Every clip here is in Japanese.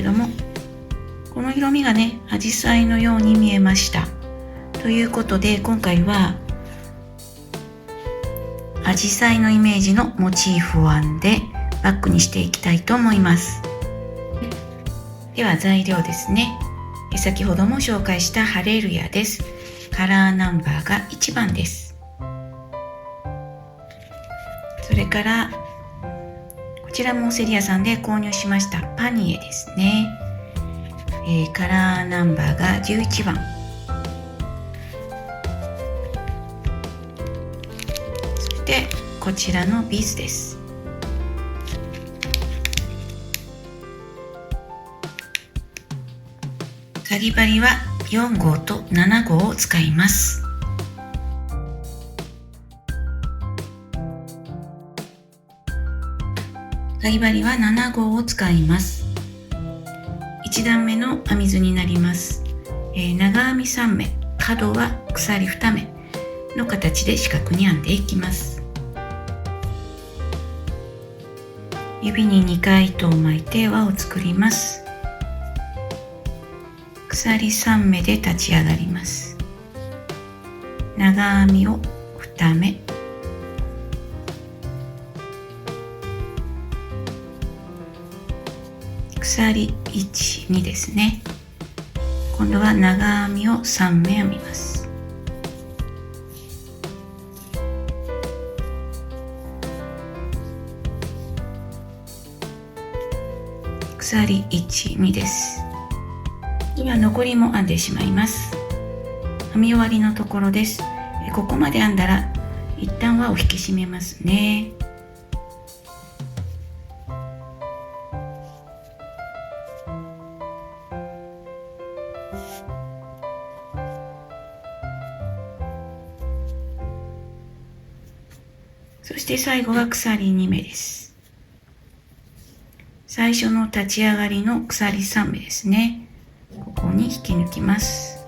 れども、この色味がね、アジサイのように見えました。ということで、今回はアジサイのイメージのモチーフを編んでバッグにしていきたいと思います。では材料ですね。先ほども紹介したハレルヤです。カラーナンバーが1番です。それからこちらもセリアさんで購入しましたパニエですね。カラーナンバーが11番。そしてこちらのビーズです。かぎ針は4号と7号を使います。かぎ針は7号を使います。1段目の編み図になります。長編み3目、角は鎖2目の形で四角に編んでいきます。指に2回糸を巻いて輪を作ります。鎖3目で立ち上がります。長編みを2目、鎖1、2ですね。今度は長編みを3目編みます。鎖1、2です。では残りも編んでしまいます。編み終わりのところです。ここまで編んだら一旦輪を引き締めますね。そして最後は鎖2目です。最初の立ち上がりの鎖3目ですね。ここに引き抜きます。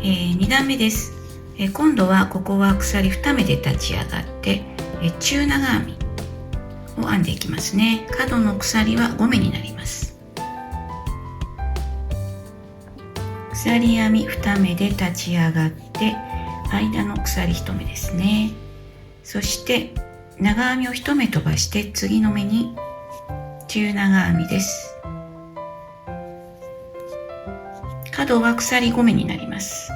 2段目です。今度はここは鎖2目で立ち上がって中長編みを編んでいきますね。角の鎖は5目になります。鎖編み2目で立ち上がって間の鎖1目ですね。そして長編みを1目飛ばして次の目に中長編みです。角は鎖5目になります。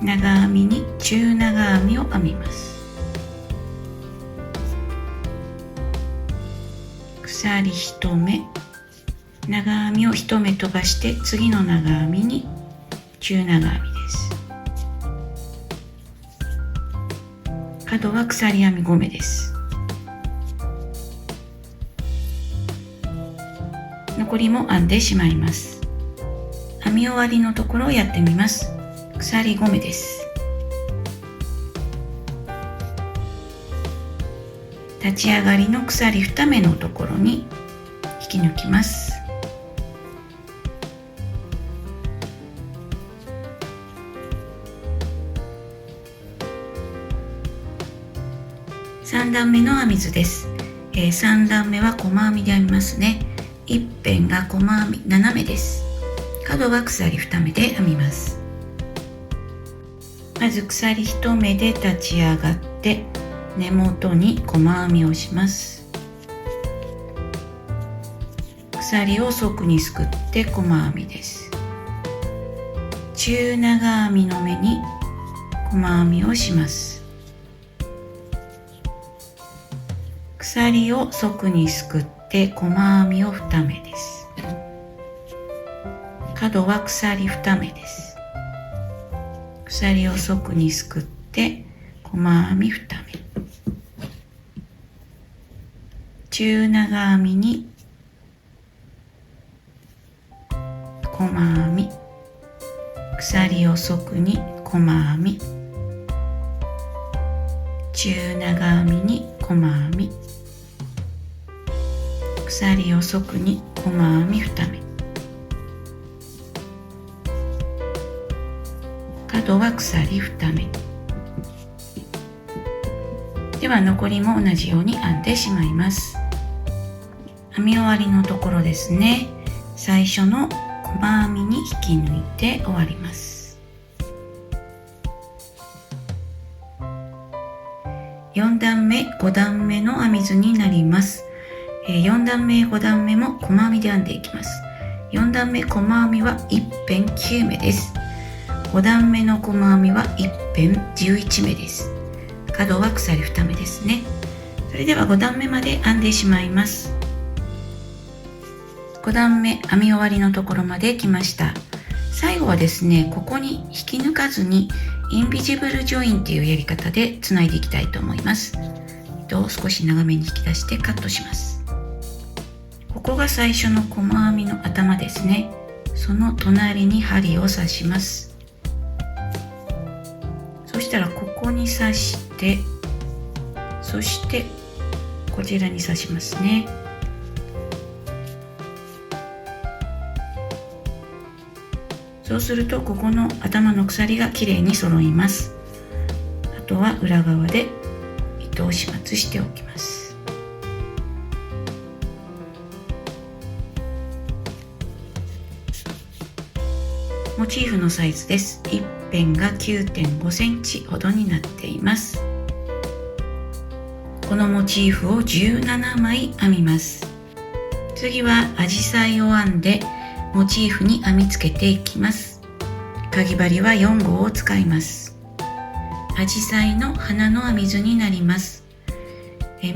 長編みに中長編みを編みます。鎖1目、長編みを1目飛ばして次の長編みに中長編みです。角は鎖編み5目です。残りも編んでしまいます。編み終わりのところをやってみます。鎖5目です。立ち上がりの鎖2目のところに引き抜きます。3段目の編み図です。3段目は細編みで編みますね。一辺が細編み7目です。角は鎖2目で編みます。まず鎖1目で立ち上がって根元に細編みをします。鎖を側にすくって細編みです。中長編みの目に細編みをします。鎖を側にすくって細編みを2目です。角は鎖2目です。鎖を側にすくって細編み2目、中長編みに細編み、鎖を側に細編み、中長編みに細編み、鎖を側に細編み2目、角は鎖2目では残りも同じように編んでしまいます。編み終わりのところですね、最初の細編みに引き抜いて終わります。4段目5段目の編み図になります。4段目5段目も細編みで編んでいきます。4段目細編みは1辺9目です。5段目の細編みは1辺11目です。角は鎖2目ですね。それでは5段目まで編んでしまいます。5段目編み終わりのところまで来ました。最後はですね、ここに引き抜かずにインビジブルジョインっていうやり方でつないでいきたいと思います。糸を少し長めに引き出してカットします。ここが最初の細編みの頭ですね。その隣に針を刺します。そしたらここに刺して、そしてこちらに刺しますね。そうするとここの頭の鎖がきれいに揃います。あとは裏側で糸を始末しておきます。モチーフのサイズです。一辺が 9.5 センチほどになっています。このモチーフを17枚編みます。次はアジサイを編んでモチーフに編み付けていきます。かぎ針は4号を使います。アジサイの花の編み図になります。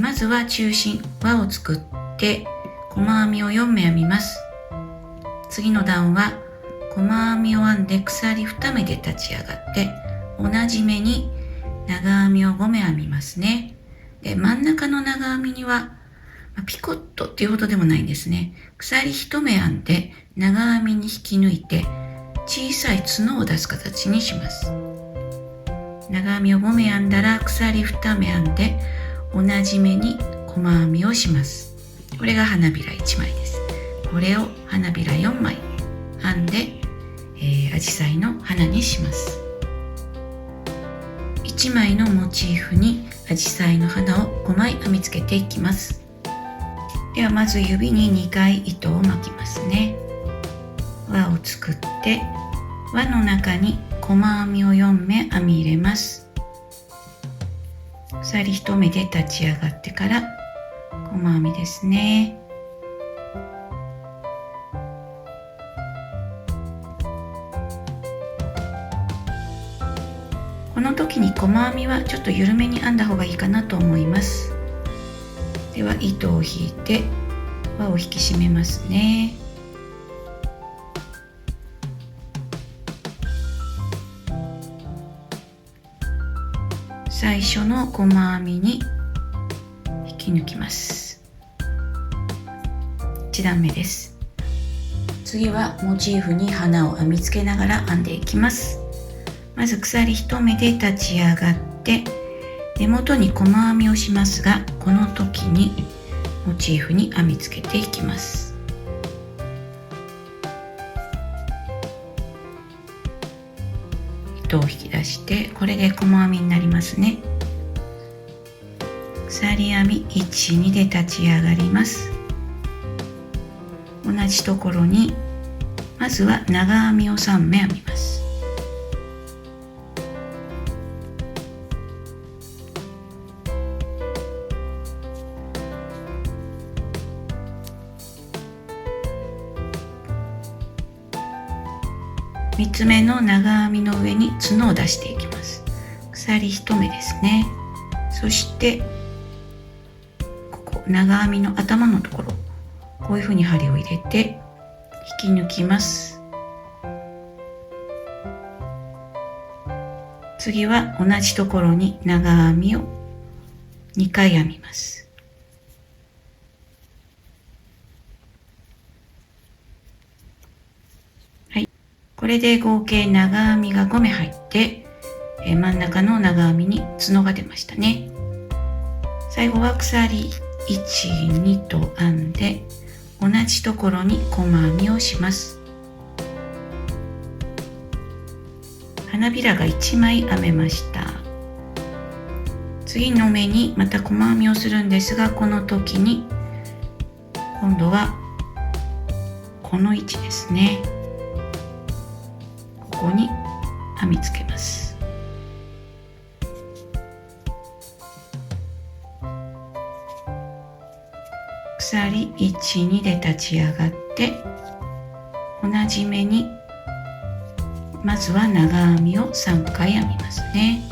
まずは中心輪を作って細編みを4目編みます。次の段は細編みを編んで鎖2目で立ち上がって同じ目に長編みを5目編みますね。で、真ん中の長編みにはピコットっていうほどでもないんですね。鎖1目編んで長編みに引き抜いて小さい角を出す形にします。長編みを5目編んだら鎖2目編んで同じ目に細編みをします。これが花びら1枚です。これを花びら4枚編んで、アジサイの花にします。1枚のモチーフにアジサイの花を5枚編み付けていきます。ではまず指に2回糸を巻きますね。輪を作って輪の中に細編みを4目編み入れます。鎖1目で立ち上がってから細編みですね。この時に細編みはちょっと緩めに編んだ方がいいかなと思います。では糸を引いて輪を引き締めますね。最初の細編みに引き抜きます。1段目です。次はモチーフに花を編み付けながら編んでいきます。まず鎖1目で立ち上がって根元に細編みをしますが、この時にモチーフに編み付けていきます。糸を引き出してこれで細編みになりますね。鎖編み 1,2 で立ち上がります。同じところにまずは長編みを3目編みます。3つ目の長編みの上に角を出していきます。鎖1目ですね。そしてここ長編みの頭のところ、こういうふうに針を入れて引き抜きます。次は同じところに長編みを2回編みます。これで合計長編みが5目入って真ん中の長編みに角が出ましたね。最後は鎖1、2と編んでじところに細編みをします。花びらが1枚編めました。次の目にまた細編みをするんですが、この時に今度はこの位置ですね、ここに編みつけます。鎖1、2で立ち上がって同じ目にまずは長編みを3回編みますね。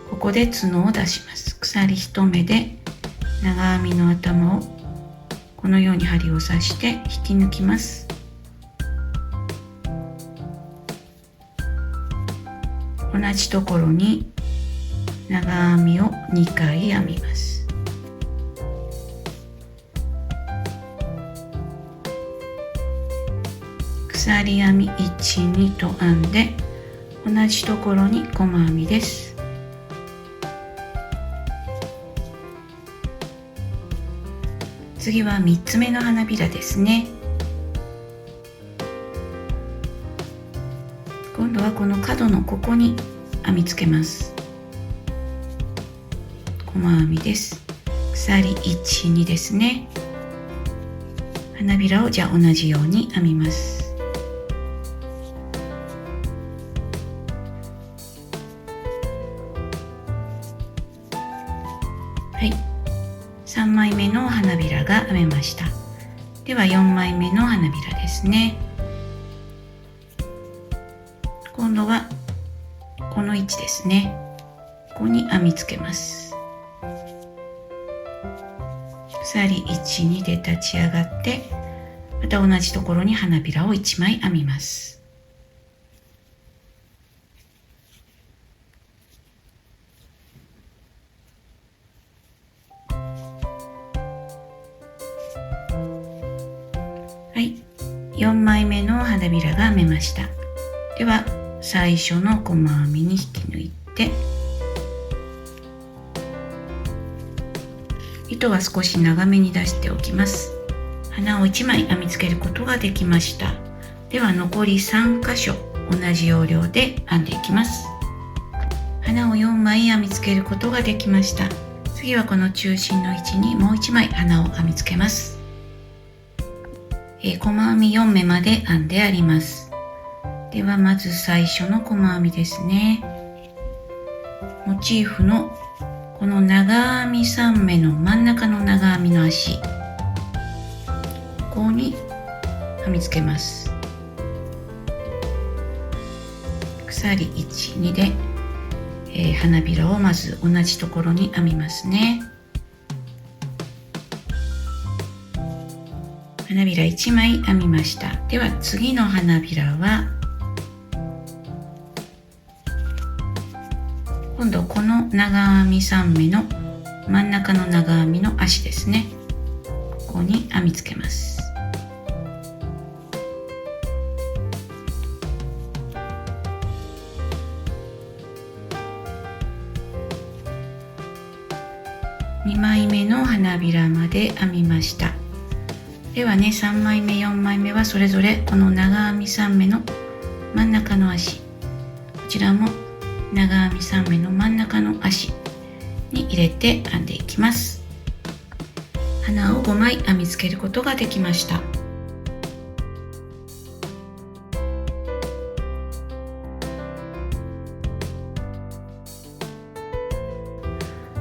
ここで角を出します。鎖1目で長編みの頭をこのように針を刺して引き抜きます。同じところに長編みを2回編みます。鎖編み1、2と編んで同じところに細編みです。次は3つ目の花びらですね。今度はこの角のここに編みつけます。細編みです。鎖1、2ですね。花びらをじゃあ同じように編みます。はい、3枚目の花びらが編めました。では4枚目の花びらですね。今度はこの位置ですね、ここに編みつけます。鎖1、2で立ち上がってまた同じところに花びらを1枚編みます。はい、4枚目の花びらが編めました。では最初の細編みに引き抜いて、糸は少し長めに出しておきます。花を1枚編みつけることができました。では残り3箇所同じ要領で編んでいきます。花を4枚編みつけることができました。次はこの中心の位置にもう1枚花を編みつけます。細編み4目まで編んであります。ではまず最初の細編みですね。モチーフのこの長編み3目の真ん中の長編みの足、ここに編みつけます。鎖1、2で、花びらをまず同じところに編みますね。花びら1枚編みました。では次の花びらは今度この長編み3目の真ん中の長編みの足ですね、ここに編みつけます。2枚目の花びらまで編みました。ではね、3枚目4枚目はそれぞれこの長編み3目の真ん中の足、こちらも長編み3目の真ん中の足に入れて編んでいきます。花を5枚編みつけることができました。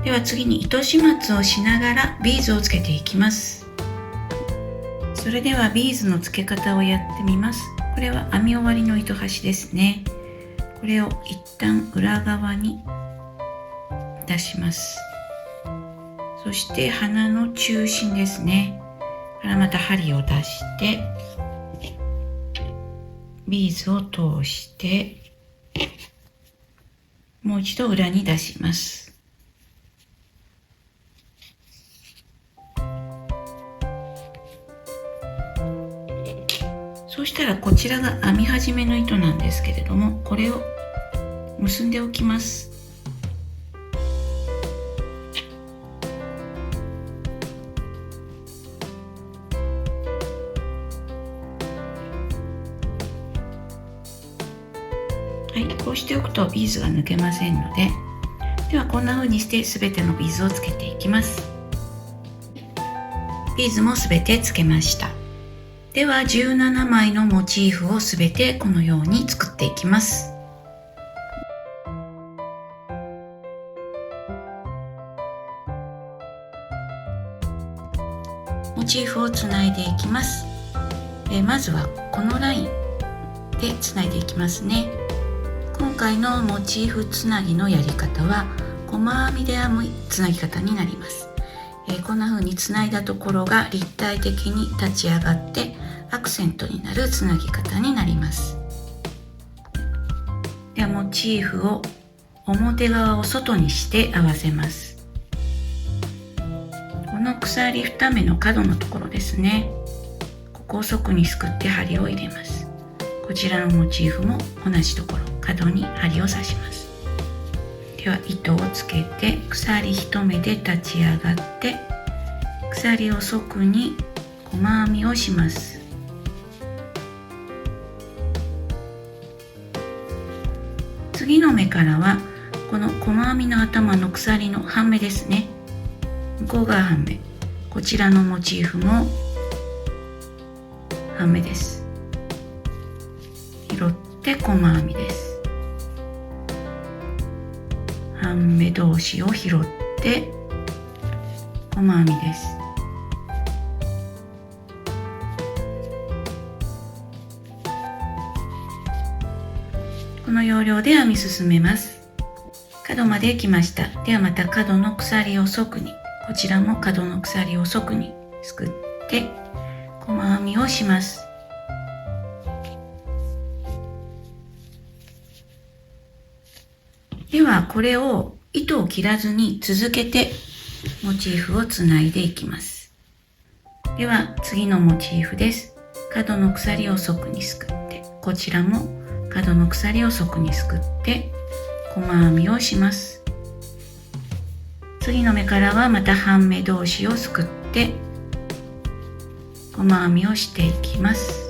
では次に糸始末をしながらビーズをつけていきます。それではビーズの付け方をやってみます。これは編み終わりの糸端ですね。これを一旦裏側に出します。そして花の中心ですねからまた針を出してビーズを通してもう一度裏に出します。そうしたらこちらが編み始めの糸なんですけれども、これを結んでおきます。はい、こうしておくとビーズが抜けませんので、ではこんな風にしてすべてのビーズをつけていきます。ビーズもすべてつけました。では17枚のモチーフをすべてこのように作っていきます。モチーフをつないでいきます。まずはこのラインでつないでいきますね。今回のモチーフつなぎのやり方は細編みで編むつなぎ方になります。こんな風につないだところが立体的に立ち上がってアクセントになるつなぎ方になります。ではモチーフを表側を外にして合わせます。この鎖2目の角のところですね。ここを側にすくって針を入れます。こちらのモチーフも同じところ角に針を刺します。では糸をつけて鎖1目で立ち上がって鎖を側に細編みをします。次の目からはこの細編みの頭の鎖の半目ですね。向こう側半目、こちらのモチーフも半目です。拾って細編みです。半目同士を拾って細編みです。この要領で編み進めます。角まで来ました。ではまた角の鎖を側に、こちらも角の鎖を側にすくって細編みをします。ではこれを糸を切らずに続けてモチーフをつないでいきます。では次のモチーフです。角の鎖を側にすくって、こちらも角の鎖を側にすくって細編みをします。次の目からはまた半目同士をすくって細編みをしていきます。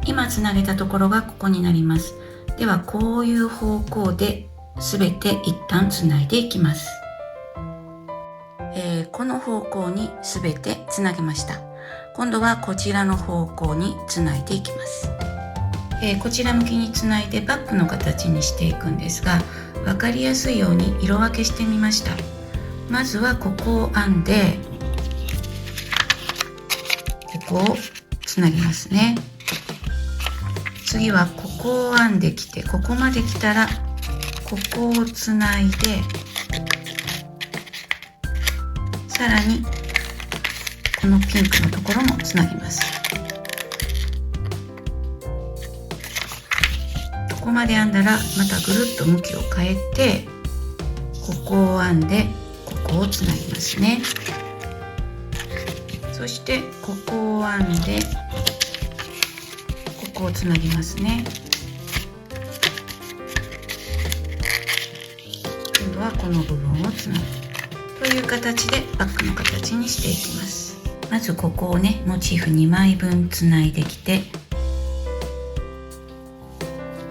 今つなげたところがここになります。ではこういう方向で全て一旦つないでいきます。この方向に全てつなげました。今度はこちらの方向につないでいきます。こちら向きにつないでバッグの形にしていくんですが、分かりやすいように色分けしてみました。まずはここを編んでここをつなぎますね。次はここを編んできて、ここまで来たらここをつないで、さらにこのピンクのところもつなぎます。ここまで編んだらまたぐるっと向きを変えて、ここを編んでここをつなぎますね。そしてここを編んでここをつなぎますね。今度はこの部分をつなぐという形でバッグの形にしていきます。まずここをね、モチーフ2枚分つないできて、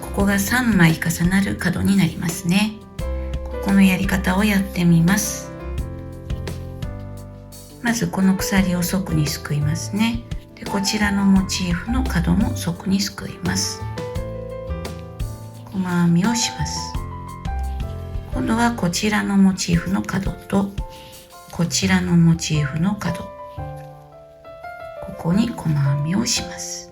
ここが3枚重なる角になりますね。このやり方をやってみます。まずこの鎖を側にすくいますね。でこちらのモチーフの角も側にすくいます。細編みをします。今度はこちらのモチーフの角とこちらのモチーフの角、ここに細編みをします。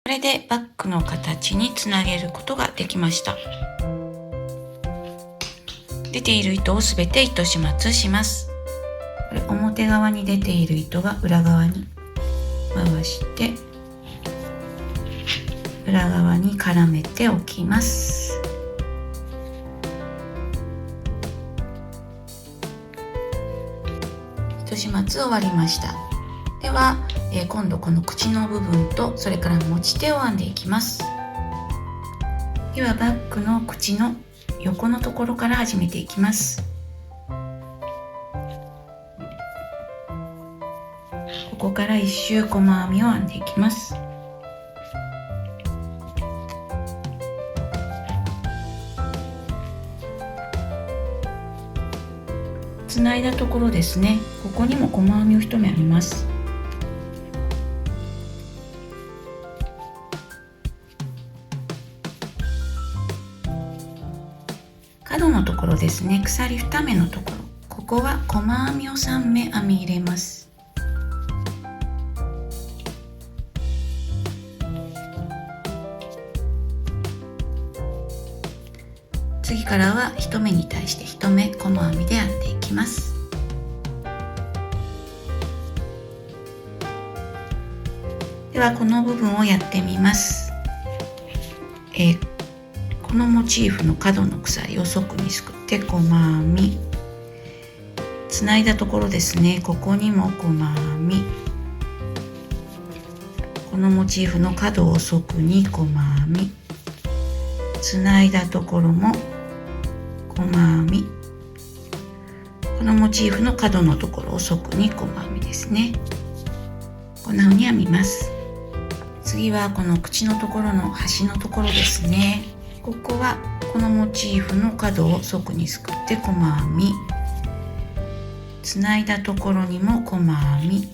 これでバッグの形につなげることができました。出ている糸をすべて糸始末します。これ表側に出ている糸は裏側に回して裏側に絡めておきます。糸始末終わりました。では、今度この口の部分とそれから持ち手を編んでいきます。ではバッグの口の横のところから始めていきます。ここから1周細編みを編んでいきます。つないだところですね、ここにも細編みを1目編みます。角のところですね、鎖2目のところ、ここは細編みを3目編み入れます。次からは1目に対して1目細編みで編んでいきます。ではこの部分をやってみます。このモチーフの角の鎖を側にすくって細編み、つないだところですね、ここにも細編み、このモチーフの角を側に細編み、つないだところも細編み、このモチーフの角のところを側に細編みですね。こんな風に編みます。次はこの口のところの端のところですね。ここはこのモチーフの角を側にすくって細編み、つないだところにも細編み、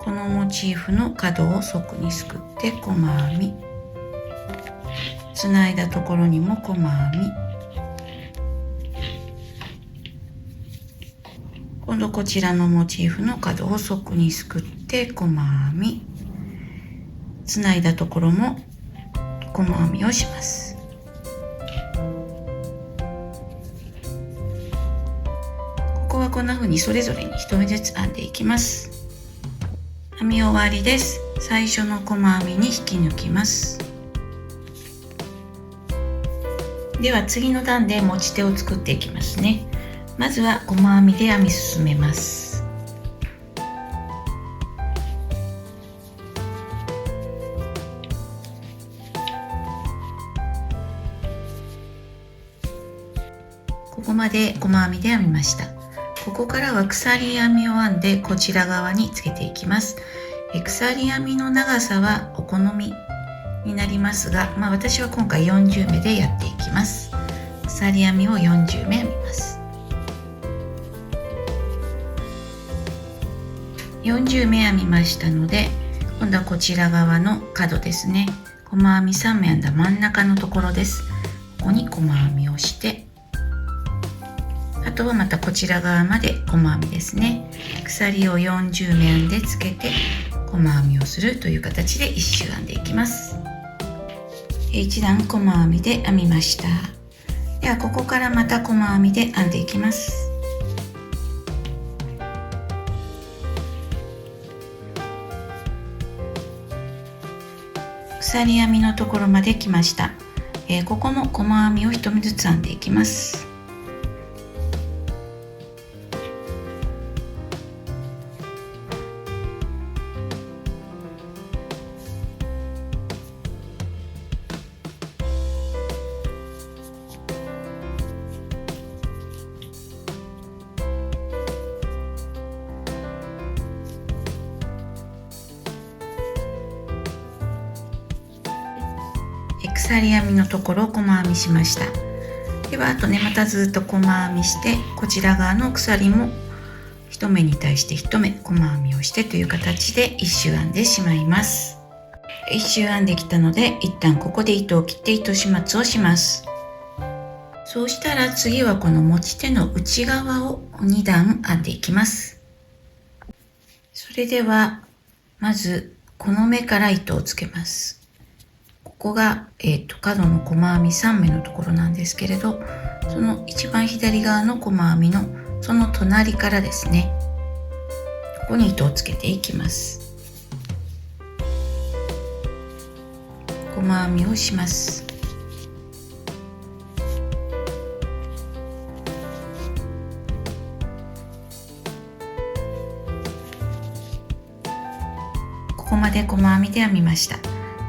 このモチーフの角を側にすくって細編み、つないだところにも細編み、今度こちらのモチーフの角を側にすくって細編み、つないだところも細編みをします。ここはこんな風にそれぞれに1目ずつ編んでいきます。編み終わりです。最初の細編みに引き抜きます。では次の段で持ち手を作っていきますね。まずは細編みで編み進めます。ここまで細編みで編みました。ここからは鎖編みを編んでこちら側につけていきます。鎖編みの長さはお好みになりますが、私は今回40目でやっていきます。鎖編みを40目編みます。40目編みましたので、今度はこちら側の角ですね、細編み3目編んだ真ん中のところです。ここに細編みをして、あとはまたこちら側まで細編みですね。鎖を40目編んでつけて細編みをするという形で1周編んでいきます。1段細編みで編みました。ではここからまた細編みで編んでいきます。鎖編みのところまで来ました。ここの細編みを1目ずつ編んでいきます。鎖編みのところを細編みしました。ではあとね、またずっと細編みして、こちら側の鎖も1目に対して1目細編みをしてという形で1周編んでしまいます。1周編んできたので、一旦ここで糸を切って糸始末をします。そうしたら次はこの持ち手の内側を2段編んでいきます。それではまずこの目から糸をつけます。ここが、角の細編み3目のところなんですけれど、その一番左側の細編みのその隣からですね、ここに糸をつけていきます。細編みをします。ここまで細編みで編みました。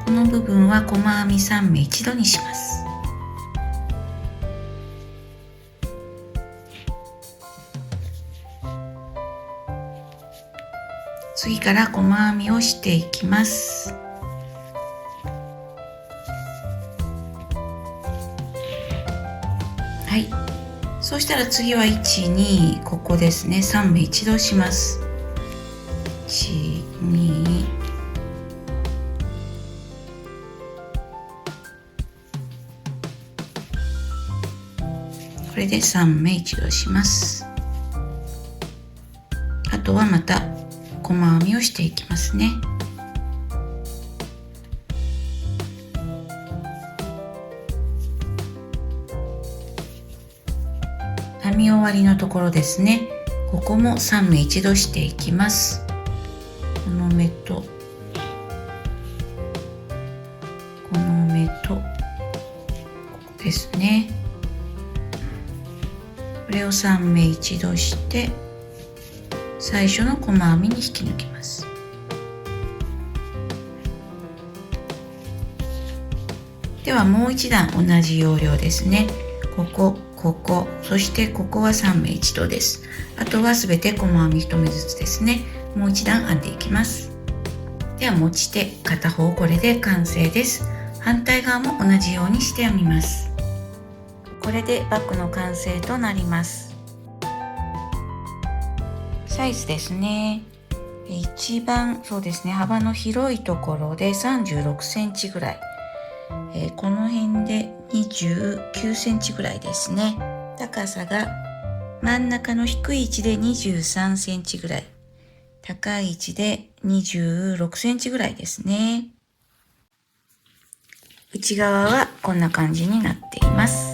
この部分は細編み3目一度にします。次から細編みをしていきます。はい、そうしたら次は1、2、ここですね、3目一度します。1、2、これで3目一度します。あとはまた細編みをしていきますね。編み終わりのところですね、ここも3目一度していきます。この目とこの目とここですね、これを3目一度して最初の細編みに引き抜きます。ではもう一段同じ要領ですね。ここ、ここ、そしてここは3目一度です。あとはすべて細編み1目ずつですね。もう一段編んでいきます。では持ち手片方これで完成です。反対側も同じようにして編みます。これでバッグの完成となります。サイズですね。一番そうですね、幅の広いところで36センチぐらい。この辺で29センチぐらいですね。高さが真ん中の低い位置で23センチぐらい。高い位置で26センチぐらいですね。内側はこんな感じになっています。